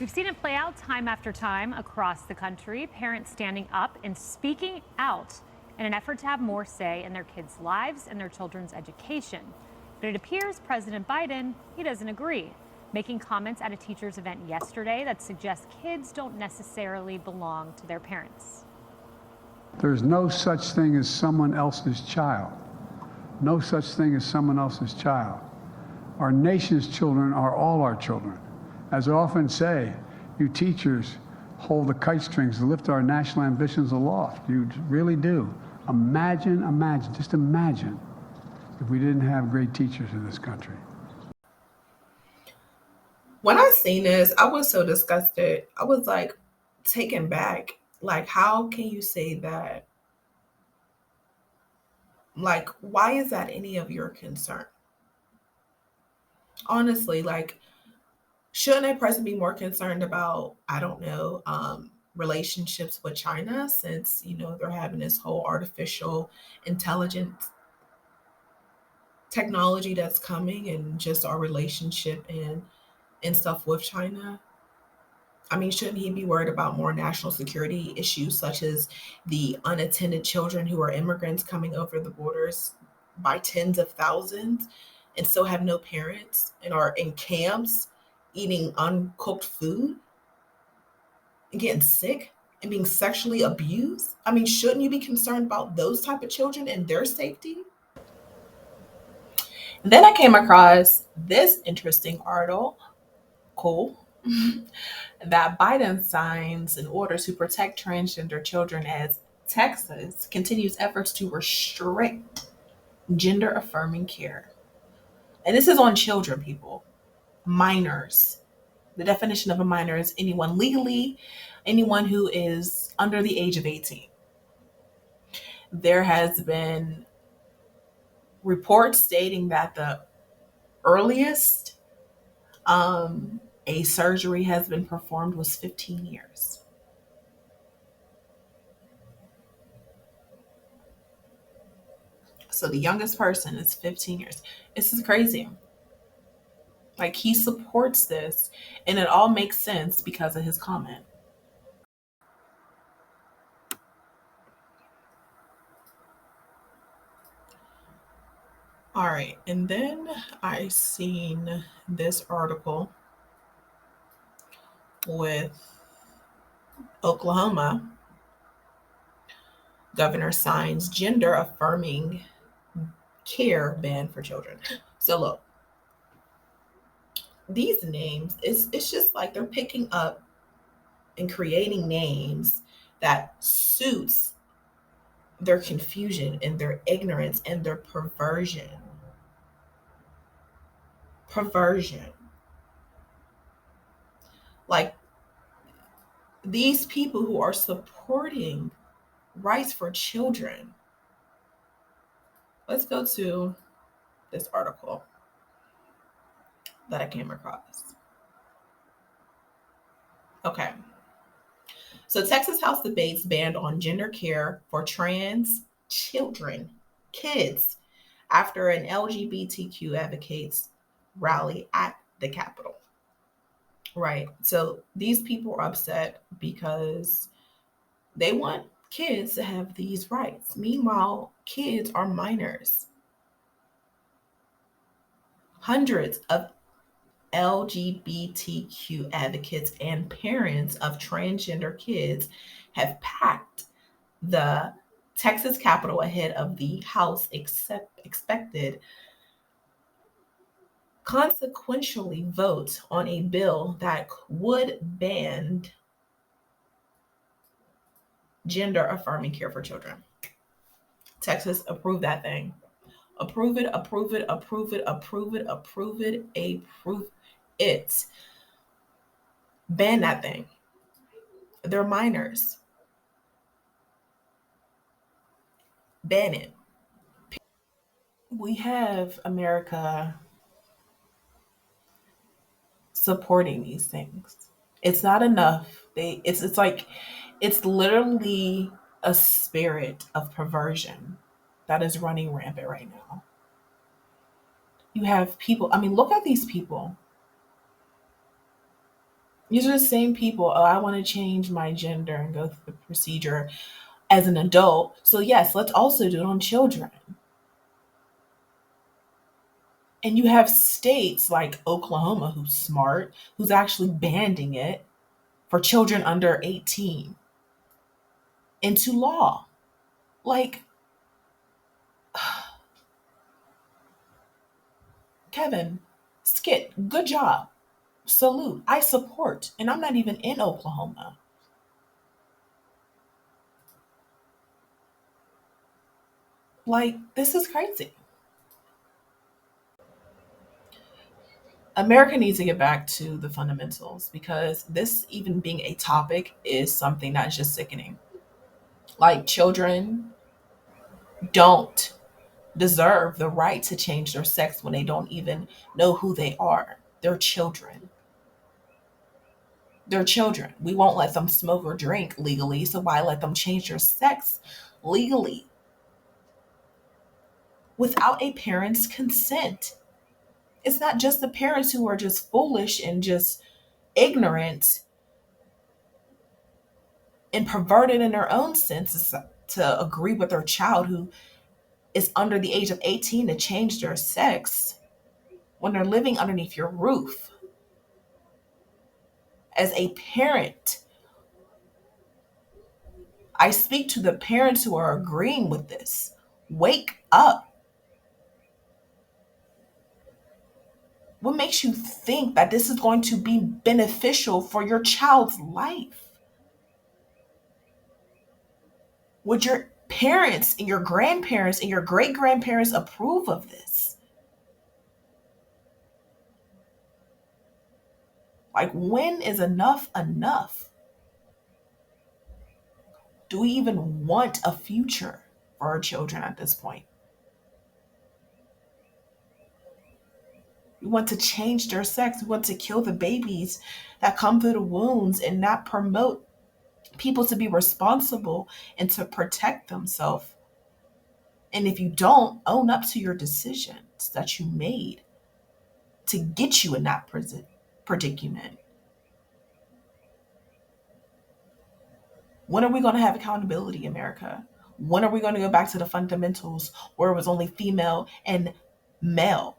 We've seen it play out time after time across the country, parents standing up and speaking out in an effort to have more say in their kids' lives and their children's education. But it appears President Biden, he doesn't agree, making comments at a teachers' event yesterday that suggests kids don't necessarily belong to their parents. There's no such thing as someone else's child. No such thing as someone else's child. Our nation's children are all our children. As I often say, you teachers hold the kite strings to lift our national ambitions aloft. You really do. Imagine, just imagine if we didn't have great teachers in this country. When I seen this, I was so disgusted. I was like taken back. Like, how can you say that? Like, why is that any of your concern? Honestly, like, shouldn't a person be more concerned about, I don't know, relationships with China since, they're having this whole artificial intelligence technology that's coming and just our relationship and stuff with China? I mean, shouldn't he be worried about more national security issues such as the unattended children who are immigrants coming over the borders by tens of thousands and still have no parents and are in camps eating uncooked food and getting sick and being sexually abused? I mean, shouldn't you be concerned about those type of children and their safety? Then I came across this interesting article that Biden signs an order to protect transgender children as Texas continues efforts to restrict gender affirming care. And this is on children, people, minors. The definition of a minor is anyone who is under the age of 18. There has been reports stating that the earliest a surgery has been performed was 15 years. So the youngest person is 15 years. This is crazy. Like, he supports this, and it all makes sense because of his comment. All right, and then I seen this article with Oklahoma. Governor signs gender affirming care ban for children. So look, these names, it's just like they're picking up and creating names that suits their confusion and their ignorance and their perversion. Like, these people who are supporting rights for children. Let's go to this article that I came across. Okay. So Texas House debates ban on gender care for trans children, kids, after an LGBTQ advocates rally at the Capitol. Right. So these people are upset because they want kids to have these rights. Meanwhile, kids are minors. Hundreds of LGBTQ advocates and parents of transgender kids have packed the Texas Capitol ahead of the House expected consequentially vote on a bill that would ban gender affirming care for children. Texas, approve that thing. Approve it, approve it, approve it, approve it, approve it, approve it. Ban that thing. They're minors. Ban it. We have America supporting these things. It's not enough. It's like it's literally a spirit of perversion that is running rampant right now. You have people, I mean, look at these people. These are the same people. Oh, I want to change my gender and go through the procedure as an adult. So, yes, let's also do it on children. And you have states like Oklahoma, who's smart, who's actually banning it for children under 18 into law. Like, Kevin, Skit, good job. Salute. I support. And I'm not even in Oklahoma. Like, this is crazy. America needs to get back to the fundamentals because this, even being a topic, is something that's just sickening. Like, children don't deserve the right to change their sex when they don't even know who they are. They're children. They're children. We won't let them smoke or drink legally, so why let them change their sex legally without a parent's consent? It's not just the parents who are just foolish and just ignorant and perverted in their own senses to agree with their child who is under the age of 18 to change their sex when they're living underneath your roof. As a parent, I speak to the parents who are agreeing with this. Wake up. What makes you think that this is going to be beneficial for your child's life? Would your parents and your grandparents and your great grandparents approve of this? Like, when is enough enough? Do we even want a future for our children at this point? We want to change their sex. We want to kill the babies that come through the wounds and not promote people to be responsible and to protect themselves. And if you don't, own up to your decisions that you made to get you in that predicament. When are we going to have accountability, America? When are we going to go back to the fundamentals where it was only female and male?